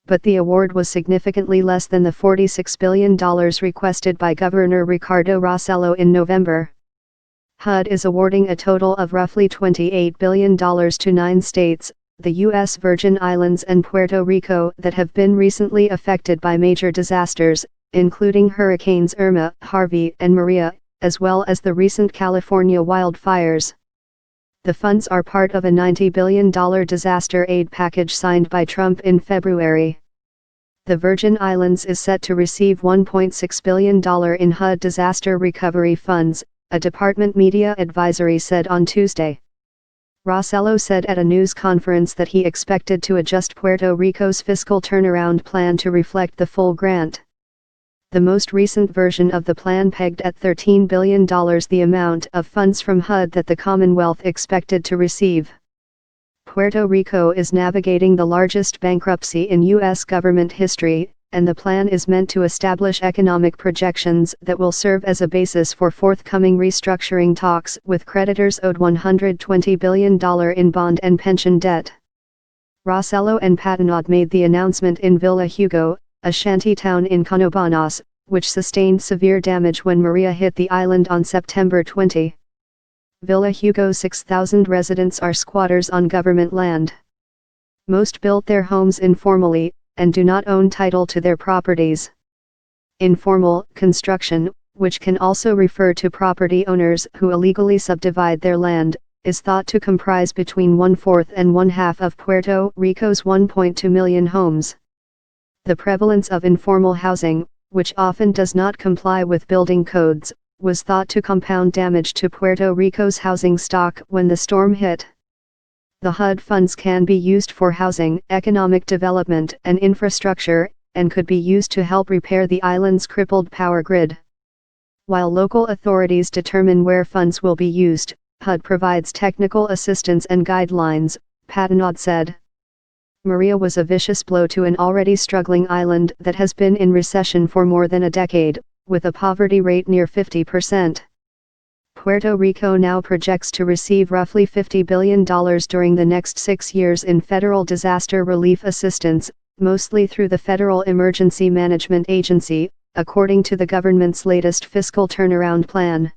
but the award was significantly less than the $46 billion requested by Governor Ricardo Rossello in November. HUD is awarding a total of roughly $28 billion to 9 states, the U.S. Virgin Islands and Puerto Rico, that have been recently affected by major disasters, including Hurricanes Irma, Harvey, and Maria, as well as the recent California wildfires. The funds are part of a $90 billion disaster aid package signed by Trump in February. The Virgin Islands is set to receive $1.6 billion in HUD disaster recovery funds, a department media advisory said on Tuesday. Rossello said at a news conference that he expected to adjust Puerto Rico's fiscal turnaround plan to reflect the full grant. The most recent version of the plan pegged at $13 billion the amount of funds from HUD that the Commonwealth expected to receive. Puerto Rico is navigating the largest bankruptcy in U.S. government history, and the plan is meant to establish economic projections that will serve as a basis for forthcoming restructuring talks with creditors owed $120 billion in bond and pension debt. Rossello and Patenaude made the announcement in Villa Hugo, a shanty town in Canobanas, which sustained severe damage when Maria hit the island on September 20. Villa Hugo's 6,000 residents are squatters on government land. Most built their homes informally, and do not own title to their properties. Informal construction, which can also refer to property owners who illegally subdivide their land, is thought to comprise between 1/4 and 1/2 of Puerto Rico's 1.2 million homes. The prevalence of informal housing, which often does not comply with building codes, was thought to compound damage to Puerto Rico's housing stock when the storm hit. The HUD funds can be used for housing, economic development, and infrastructure, and could be used to help repair the island's crippled power grid. While local authorities determine where funds will be used, HUD provides technical assistance and guidelines, Patenaude said. Maria was a vicious blow to an already struggling island that has been in recession for more than a decade, with a poverty rate near 50%. Puerto Rico now projects to receive roughly $50 billion during the next 6 years in federal disaster relief assistance, mostly through the Federal Emergency Management Agency, according to the government's latest fiscal turnaround plan.